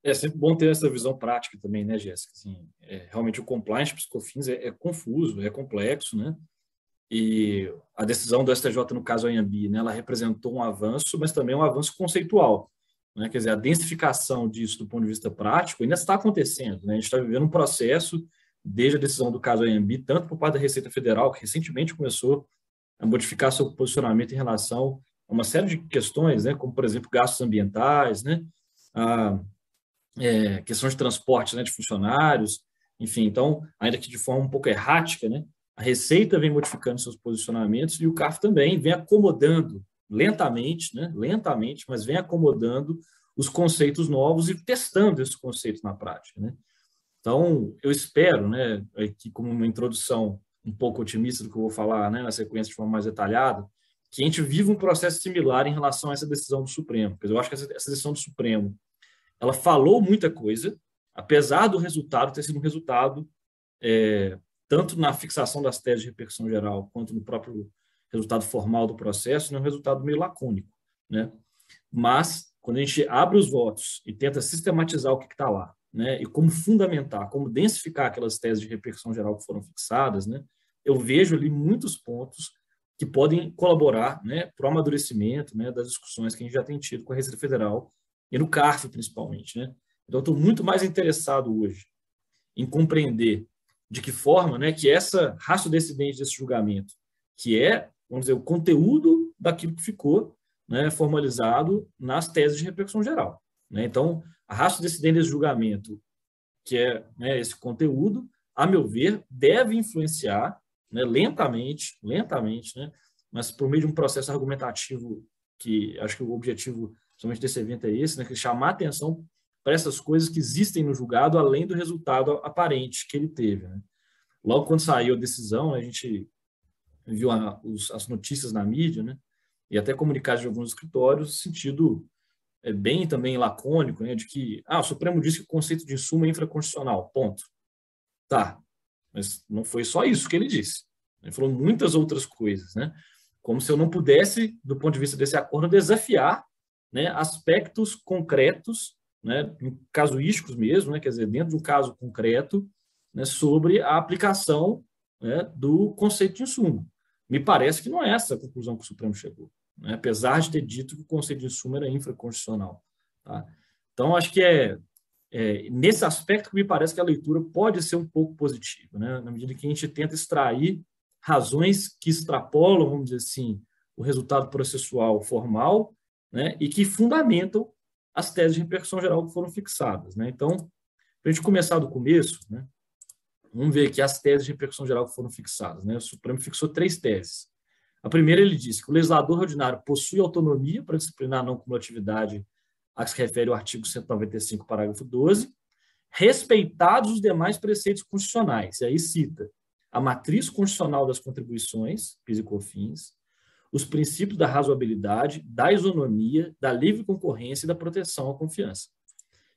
É sempre bom ter essa visão prática também, né, Jéssica? Assim, realmente o compliance PiscoFins é confuso, é complexo, né? E a decisão do STJ, no caso a Anhembi, né, ela representou um avanço, mas também um avanço conceitual, né? Quer dizer, a densificação disso do ponto de vista prático ainda está acontecendo, né? A gente está vivendo um processo desde a decisão do caso Anhembi, tanto por parte da Receita Federal, que recentemente começou a modificar seu posicionamento em relação a uma série de questões, né, como, por exemplo, gastos ambientais, né, a questões de transporte, né, de funcionários, enfim. Então, ainda que de forma um pouco errática, né, a Receita vem modificando seus posicionamentos e o CARF também vem acomodando lentamente, né, lentamente, mas vem acomodando os conceitos novos e testando esses conceitos na prática, né. Então, eu espero, né, que como uma introdução um pouco otimista do que eu vou falar, né, na sequência de forma mais detalhada, que a gente viva um processo similar em relação a essa decisão do Supremo. Porque eu acho que essa decisão do Supremo, ela falou muita coisa, apesar do resultado ter sido um resultado, tanto na fixação das teses de repercussão geral, quanto no próprio resultado formal do processo, né, um resultado meio lacônico, né? Mas, quando a gente abre os votos e tenta sistematizar o que está lá, né, e como fundamentar, como densificar aquelas teses de repercussão geral que foram fixadas, né, eu vejo ali muitos pontos que podem colaborar, né, para o amadurecimento, né, das discussões que a gente já tem tido com a Receita Federal e no CARF, principalmente, né. Então, estou muito mais interessado hoje em compreender de que forma, né, que essa ratio decidente desse julgamento, que é, vamos dizer, o conteúdo daquilo que ficou, né, formalizado nas teses de repercussão geral, né. Então, a ratio decidente desse julgamento, que é, né, esse conteúdo, a meu ver, deve influenciar, né, lentamente, né, mas por meio de um processo argumentativo que acho que o objetivo, somente desse evento é esse, né, que é chamar a atenção para essas coisas que existem no julgado, além do resultado aparente que ele teve, né. Logo quando saiu a decisão, a gente viu as notícias na mídia, né, e até comunicados de alguns escritórios, sentido bem também lacônico, né, de que o Supremo disse que o conceito de insumo é infraconstitucional, ponto. Tá, mas não foi só isso que ele disse. Ele falou muitas outras coisas, né, como se eu não pudesse, do ponto de vista desse acordo, desafiar, né, aspectos concretos, né, casuísticos mesmo, né, quer dizer, dentro de um caso concreto, né, sobre a aplicação, né, do conceito de insumo. Me parece que não é essa a conclusão que o Supremo chegou, né, apesar de ter dito que o conceito de insumo era infraconstitucional. Tá? Então, acho que nesse aspecto que me parece que a leitura pode ser um pouco positiva, né, na medida que a gente tenta extrair razões que extrapolam, vamos dizer assim, o resultado processual formal, né, e que fundamentam as teses de repercussão geral que foram fixadas, né. Então, para a gente começar do começo, né, vamos ver aqui as teses de repercussão geral que foram fixadas, né. O Supremo fixou 3 teses. A primeira, ele diz que o legislador ordinário possui autonomia para disciplinar a não cumulatividade a que se refere o artigo 195, parágrafo 12, respeitados os demais preceitos constitucionais. E aí cita a matriz constitucional das contribuições, PIS e COFINS, os princípios da razoabilidade, da isonomia, da livre concorrência e da proteção à confiança.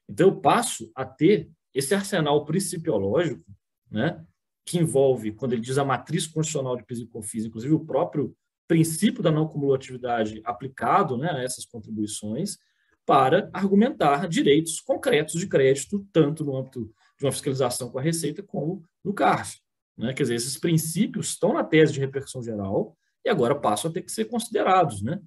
Então, eu passo a ter esse arsenal principiológico, né, que envolve, quando ele diz a matriz constitucional de PIS e COFINS, inclusive o próprio princípio da não cumulatividade aplicado, né, a essas contribuições, para argumentar direitos concretos de crédito, tanto no âmbito de uma fiscalização com a Receita, como no CARF. Né? Quer dizer, esses princípios estão na tese de repercussão geral e agora passam a ter que ser considerados, né,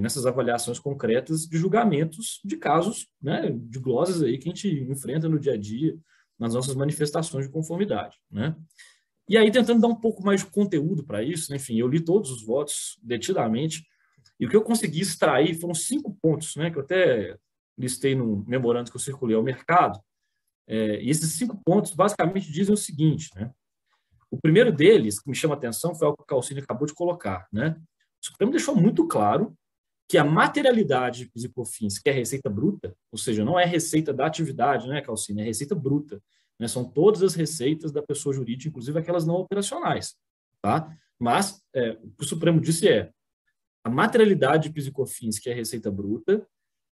nessas avaliações concretas de julgamentos de casos, né, de glosas aí que a gente enfrenta no dia a dia, nas nossas manifestações de conformidade. Né? E aí, tentando dar um pouco mais de conteúdo para isso, enfim, eu li todos os votos detidamente, e o que eu consegui extrair foram 5 pontos, né, que eu até listei no memorando que eu circulei ao mercado, e esses 5 pontos basicamente dizem o seguinte, né. O primeiro deles, que me chama a atenção, foi algo que o Calcini acabou de colocar, né. O Supremo deixou muito claro que a materialidade de PIS e COFINS, que é receita bruta, ou seja, não é receita da atividade, né, Calcini, é receita bruta, né, são todas as receitas da pessoa jurídica, inclusive aquelas não operacionais, tá? Mas o que o Supremo disse a materialidade de PIS e COFINS, que é a receita bruta,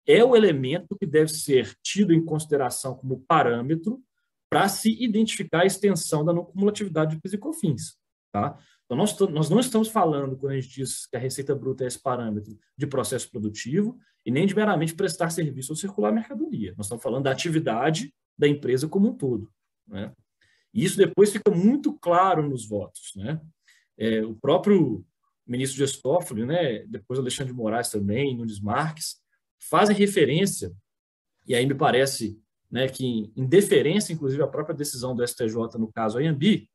é o elemento que deve ser tido em consideração como parâmetro para se identificar a extensão da não cumulatividade de PIS e COFINS. Tá? Então, nós não estamos falando, quando a gente diz que a receita bruta é esse parâmetro, de processo produtivo e nem de meramente prestar serviço ou circular mercadoria. Nós estamos falando da atividade da empresa como um todo, né? E isso depois fica muito claro nos votos, né? O próprio ministro Dias Toffoli, né, depois Alexandre de Moraes também, Nunes Marques, fazem referência, e aí me parece, né, que em deferência, inclusive, à própria decisão do STJ no caso Anhembi,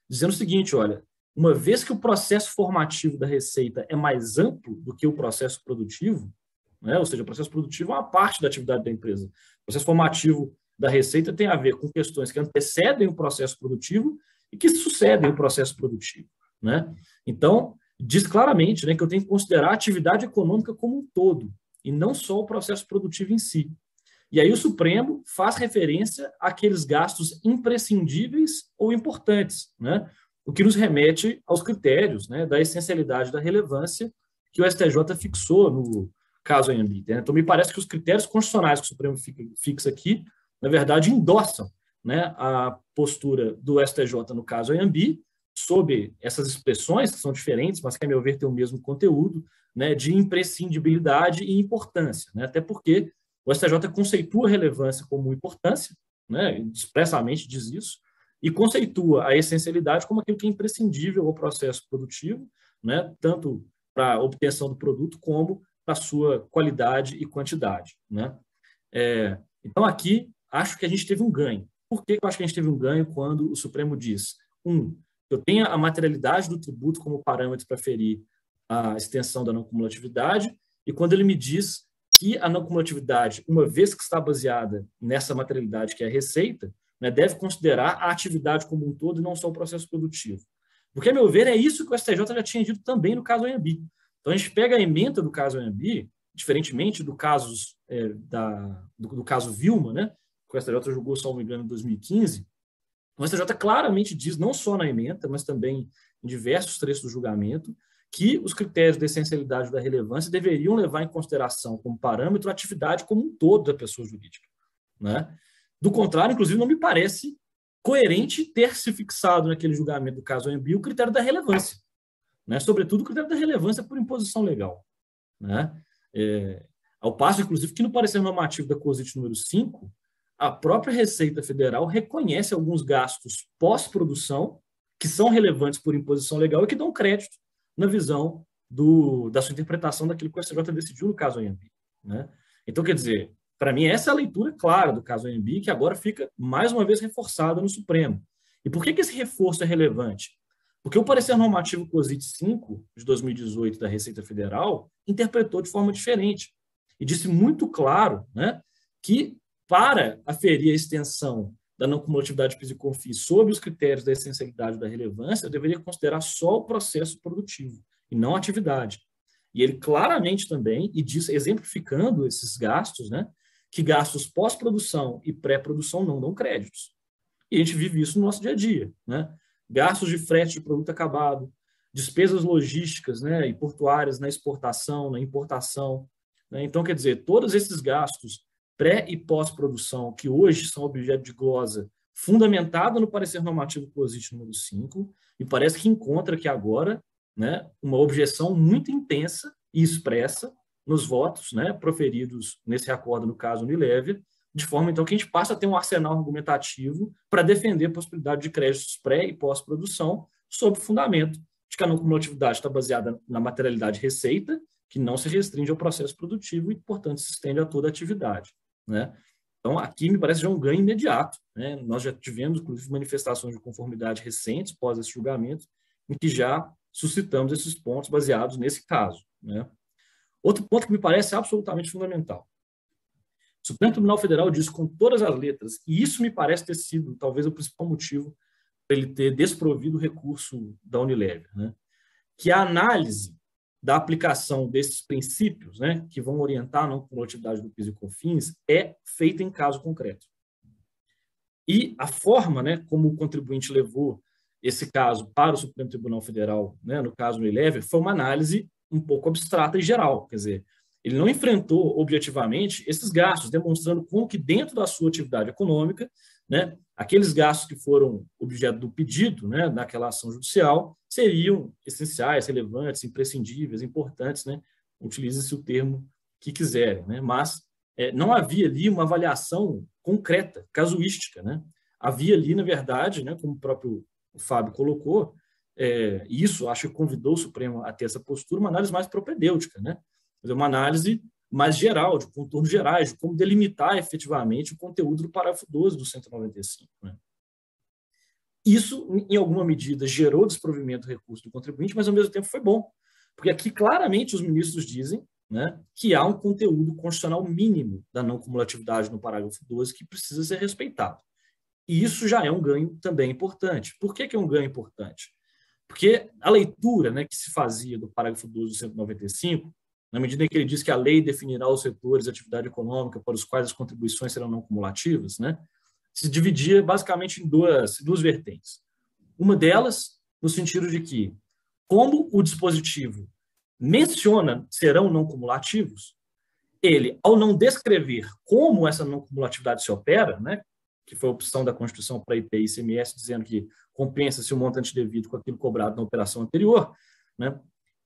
dizendo o seguinte, olha, uma vez que o processo formativo da Receita é mais amplo do que o processo produtivo, né, ou seja, o processo produtivo é uma parte da atividade da empresa. O processo formativo da Receita tem a ver com questões que antecedem o processo produtivo e que sucedem o processo produtivo, né? Então, diz claramente, né, que eu tenho que considerar a atividade econômica como um todo, e não só o processo produtivo em si. E aí o Supremo faz referência àqueles gastos imprescindíveis ou importantes, né? O que nos remete aos critérios, né, da essencialidade da relevância que o STJ fixou no caso Anhembi. Né? Então, me parece que os critérios constitucionais que o Supremo fixa aqui, na verdade, endossam, né, a postura do STJ no caso Anhembi, sob essas expressões, que são diferentes, mas que, a meu ver, têm o mesmo conteúdo, né, de imprescindibilidade e importância, né, até porque o STJ conceitua a relevância como importância, né, expressamente diz isso, e conceitua a essencialidade como aquilo que é imprescindível ao processo produtivo, né, tanto para a obtenção do produto como para a sua qualidade e quantidade, né. Então, aqui, acho que a gente teve um ganho. Por que eu acho que a gente teve um ganho quando o Supremo diz, eu tenho a materialidade do tributo como parâmetro para ferir a extensão da não cumulatividade, e quando ele me diz que a não cumulatividade, uma vez que está baseada nessa materialidade que é a receita, né, deve considerar a atividade como um todo e não só o processo produtivo. Porque, a meu ver, é isso que o STJ já tinha dito também no caso Anhembi. Então, a gente pega a ementa do caso Anhembi, diferentemente do caso Vilma, né, que o STJ julgou, se não me engano, em 2015, o STJ claramente diz, não só na ementa, mas também em diversos trechos do julgamento, que os critérios da essencialidade e da relevância deveriam levar em consideração como parâmetro a atividade como um todo da pessoa jurídica, né? Do contrário, inclusive, não me parece coerente ter se fixado naquele julgamento do caso Anhembi o critério da relevância, né? Sobretudo o critério da relevância por imposição legal, né? Ao passo, inclusive, que no parecer normativo da COSIT número 5, a própria Receita Federal reconhece alguns gastos pós-produção que são relevantes por imposição legal e que dão crédito na visão da sua interpretação daquilo que o STJ decidiu no caso Anhembi, né? Então, quer dizer, para mim, essa é a leitura clara do caso Anhembi, que agora fica, mais uma vez, reforçada no Supremo. E por que esse reforço é relevante? Porque o parecer normativo COSIT 5, de 2018, da Receita Federal, interpretou de forma diferente e disse muito claro, né, que para aferir a extensão da não cumulatividade PIS e COFINS sob os critérios da essencialidade e da relevância, eu deveria considerar só o processo produtivo e não a atividade. E ele claramente também, e diz, exemplificando esses gastos, né, que gastos pós-produção e pré-produção não dão créditos. E a gente vive isso no nosso dia a dia, né? Gastos de frete de produto acabado, despesas logísticas, né, e portuárias na exportação, na importação, né? Então, quer dizer, todos esses gastos pré- e pós-produção, que hoje são objeto de glosa fundamentada no parecer normativo COSIT número 5, e parece que encontra aqui agora, né, uma objeção muito intensa e expressa nos votos, né, proferidos nesse acordo, no caso Unilever, de forma, então, que a gente passa a ter um arsenal argumentativo para defender a possibilidade de créditos pré- e pós-produção sob o fundamento de que a não cumulatividade está baseada na materialidade receita, que não se restringe ao processo produtivo e, portanto, se estende a toda a atividade, né? Então, aqui me parece já um ganho imediato, né? Nós já tivemos, inclusive, manifestações de conformidade recentes, pós esse julgamento, em que já suscitamos esses pontos baseados nesse caso, né? Outro ponto que me parece absolutamente fundamental. O Supremo Tribunal Federal diz com todas as letras, e isso me parece ter sido talvez o principal motivo para ele ter desprovido o recurso da Unilever, né? Que a análise da aplicação desses princípios, né, que vão orientar a não cumulatividade do PIS e COFINS, é feita em caso concreto. E a forma, né, como o contribuinte levou esse caso para o Supremo Tribunal Federal, né, no caso Unilever, foi uma análise um pouco abstrata e geral, quer dizer, ele não enfrentou objetivamente esses gastos, demonstrando como que dentro da sua atividade econômica, né, aqueles gastos que foram objeto do pedido, né, daquela ação judicial, seriam essenciais, relevantes, imprescindíveis, importantes, né? Utilize-se o termo que quiserem, né? Mas não havia ali uma avaliação concreta, casuística, né? Havia ali, na verdade, né, como o próprio Fábio colocou, e isso acho que convidou o Supremo a ter essa postura, uma análise mais propedêutica, né? Uma análise mais geral, de contornos gerais, de como delimitar efetivamente o conteúdo do parágrafo 12 do 195. Né? Isso, em alguma medida, gerou desprovimento do recurso do contribuinte, mas, ao mesmo tempo, foi bom, porque aqui claramente os ministros dizem, né, que há um conteúdo constitucional mínimo da não cumulatividade no parágrafo 12 que precisa ser respeitado. E isso já é um ganho também importante. Por que é um ganho importante? Porque a leitura, né, que se fazia do parágrafo 12 do 195, na medida em que ele diz que a lei definirá os setores de atividade econômica para os quais as contribuições serão não cumulativas, né, se dividia basicamente em duas vertentes. Uma delas, no sentido de que, como o dispositivo menciona serão não cumulativos, ele, ao não descrever como essa não cumulatividade se opera, né, que foi a opção da Constituição para IP e ICMS, dizendo que compensa-se o montante devido com aquilo cobrado na operação anterior, né,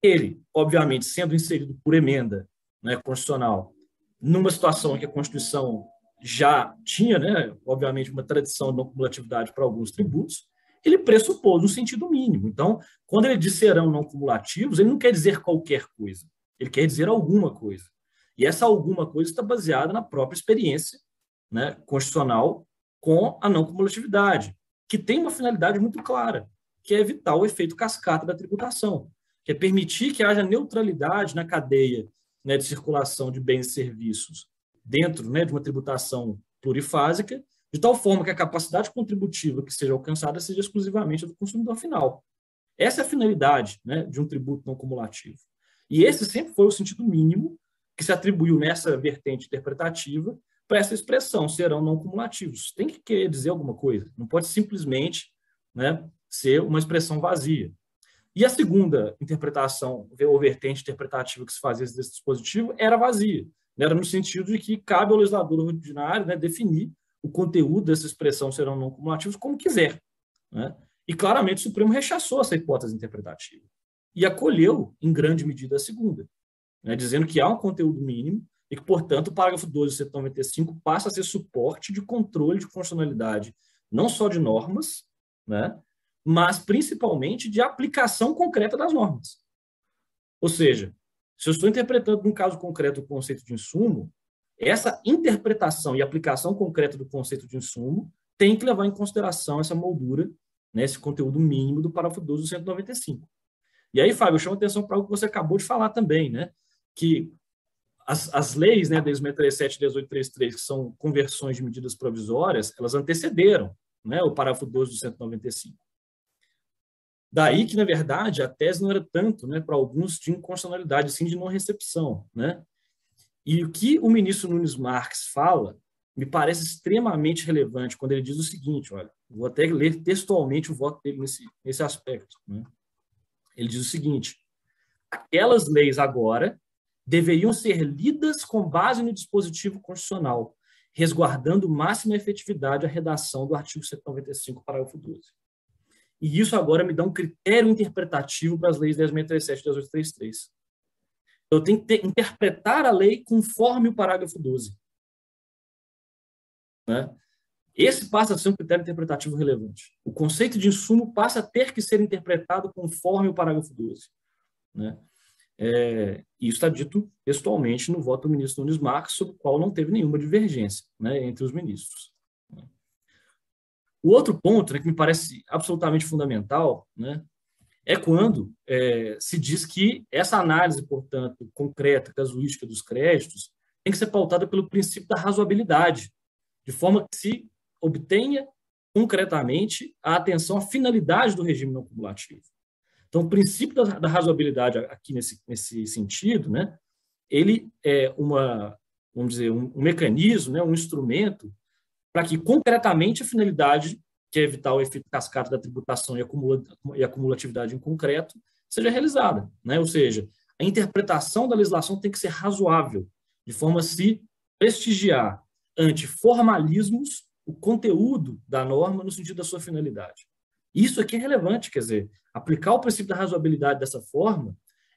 ele, obviamente, sendo inserido por emenda, né, constitucional, numa situação em que a Constituição já tinha, né, obviamente, uma tradição de não cumulatividade para alguns tributos, ele pressupôs um sentido mínimo. Então, quando ele diz serão não cumulativos, ele não quer dizer qualquer coisa, ele quer dizer alguma coisa. E essa alguma coisa está baseada na própria experiência, né, constitucional com a não cumulatividade, que tem uma finalidade muito clara, que é evitar o efeito cascata da tributação, que é permitir que haja neutralidade na cadeia, né, de circulação de bens e serviços dentro, né, de uma tributação plurifásica, de tal forma que a capacidade contributiva que seja alcançada seja exclusivamente a do consumidor final. Essa é a finalidade, né, de um tributo não cumulativo. E esse sempre foi o sentido mínimo que se atribuiu nessa vertente interpretativa para essa expressão, serão não cumulativos. Tem que querer dizer alguma coisa, não pode simplesmente, né, ser uma expressão vazia. E a segunda interpretação, ou vertente interpretativa que se fazia desse dispositivo, era vazia. Era no sentido de que cabe ao legislador ordinário, né, definir o conteúdo dessa expressão serão não cumulativos como quiser. Né? E claramente o Supremo rechaçou essa hipótese interpretativa e acolheu, em grande medida, a segunda, né, dizendo que há um conteúdo mínimo e que, portanto, o parágrafo 12 do 195 passa a ser suporte de controle de constitucionalidade, não só de normas, né, mas principalmente de aplicação concreta das normas. Ou seja, se eu estou interpretando num caso concreto o conceito de insumo, essa interpretação e aplicação concreta do conceito de insumo tem que levar em consideração essa moldura, né, esse conteúdo mínimo do parágrafo 12 do 195. E aí, Fábio, eu chamo a atenção para algo que você acabou de falar também, né, que as leis, né, 10.637 e 18.33, que são conversões de medidas provisórias, elas antecederam, né, o parágrafo 12 do 195. Daí que, na verdade, a tese não era tanto, né, para alguns de inconstitucionalidade, sim de não recepção. Né? E o que o ministro Nunes Marques fala me parece extremamente relevante quando ele diz o seguinte, olha, vou até ler textualmente o voto dele nesse aspecto. Né? Ele diz o seguinte, aquelas leis agora deveriam ser lidas com base no dispositivo constitucional, resguardando máxima efetividade a redação do artigo 195, parágrafo 12. E isso agora me dá um critério interpretativo para as leis 10.637 e 18.33. Eu tenho que interpretar a lei conforme o parágrafo 12. Né? Esse passa a ser um critério interpretativo relevante. O conceito de insumo passa a ter que ser interpretado conforme o parágrafo 12. Né? Isso está dito textualmente no voto do ministro Nunes Marques, sobre o qual não teve nenhuma divergência, né, entre os ministros. O outro ponto, né, que me parece absolutamente fundamental, né, é quando se diz que essa análise, portanto, concreta, casuística dos créditos, tem que ser pautada pelo princípio da razoabilidade, de forma que se obtenha concretamente a atenção à finalidade do regime não cumulativo. Então, o princípio da razoabilidade aqui nesse sentido, né, ele é vamos dizer, um mecanismo, né, um instrumento para que concretamente a finalidade, que é evitar o efeito cascata da tributação e a cumulatividade em concreto, seja realizada. Né? Ou seja, a interpretação da legislação tem que ser razoável, de forma a se prestigiar ante formalismos o conteúdo da norma no sentido da sua finalidade. Isso aqui é relevante, quer dizer, aplicar o princípio da razoabilidade dessa forma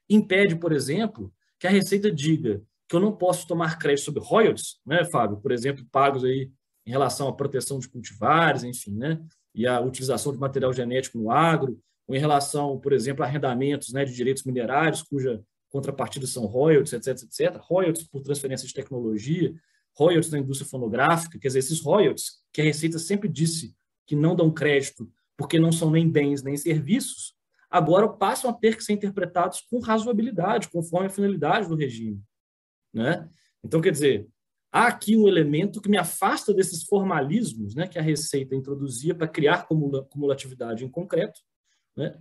impede, por exemplo, que a Receita diga que eu não posso tomar crédito sobre royalties, né, Fábio? Por exemplo, pagos aí em relação à proteção de cultivares, enfim, né? E a utilização de material genético no agro, ou em relação, por exemplo, a arrendamentos, né, de direitos minerários, cuja contrapartida são royalties, etc, etc. Royalties por transferência de tecnologia, royalties na indústria fonográfica, quer dizer, esses royalties que a Receita sempre disse que não dão crédito porque não são nem bens nem serviços, agora passam a ter que ser interpretados com razoabilidade, conforme a finalidade do regime, né? Então, quer dizer, há aqui um elemento que me afasta desses formalismos, né, que a Receita introduzia para criar cumulatividade em concreto, né,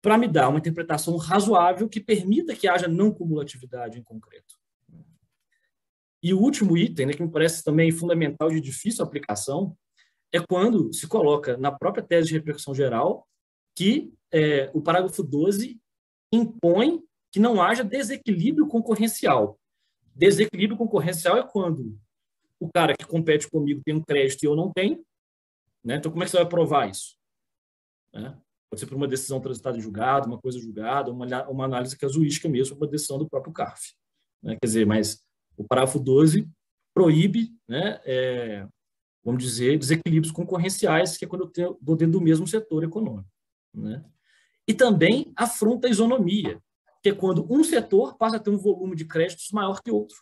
para me dar uma interpretação razoável que permita que haja não cumulatividade em concreto. E o último item, né, que me parece também fundamental de difícil aplicação, é quando se coloca na própria tese de repercussão geral que o parágrafo 12 impõe que não haja desequilíbrio concorrencial. Desequilíbrio concorrencial é quando o cara que compete comigo tem um crédito e eu não tenho, né? Então, como é que você vai provar isso? Né? Pode ser por uma decisão transitada em julgado, uma coisa julgada, uma análise casuística mesmo, uma decisão do próprio CARF. Né? Quer dizer, mas o parágrafo 12 proíbe, né, vamos dizer, desequilíbrios concorrenciais, que é quando eu estou dentro do mesmo setor econômico. Né? E também afronta a isonomia, que é quando um setor passa a ter um volume de créditos maior que outro.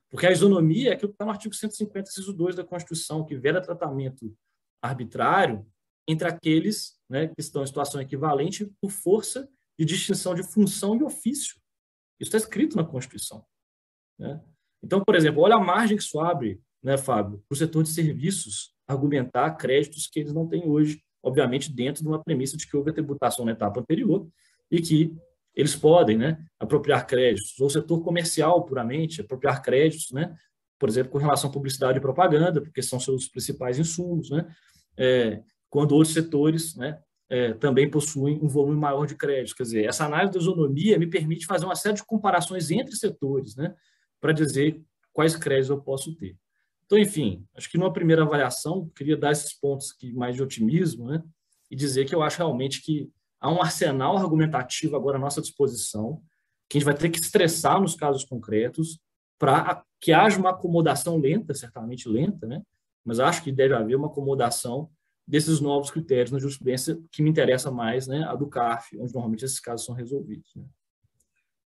Porque a isonomia é aquilo que está no artigo 150, inciso 2 da Constituição, que veda tratamento arbitrário entre aqueles, né, que estão em situação equivalente por força de distinção de função e ofício. Isso está escrito na Constituição. Né? Então, por exemplo, olha a margem que isso abre, né, Fábio, para o setor de serviços argumentar créditos que eles não têm hoje, obviamente dentro de uma premissa de que houve a tributação na etapa anterior e que eles podem, né, apropriar créditos, ou o setor comercial puramente, apropriar créditos, né, por exemplo, com relação à publicidade e propaganda, porque são seus principais insumos, né, quando outros setores, né, também possuem um volume maior de créditos. Quer dizer, essa análise da isonomia me permite fazer uma série de comparações entre setores, né, para dizer quais créditos eu posso ter. Então, enfim, acho que numa primeira avaliação, queria dar esses pontos aqui mais de otimismo, né, e dizer que eu acho realmente que há um arsenal argumentativo agora à nossa disposição, que a gente vai ter que estressar nos casos concretos para que haja uma acomodação lenta, certamente lenta, né, mas acho que deve haver uma acomodação desses novos critérios na jurisprudência que me interessa mais, né, a do CARF, onde normalmente esses casos são resolvidos. Né.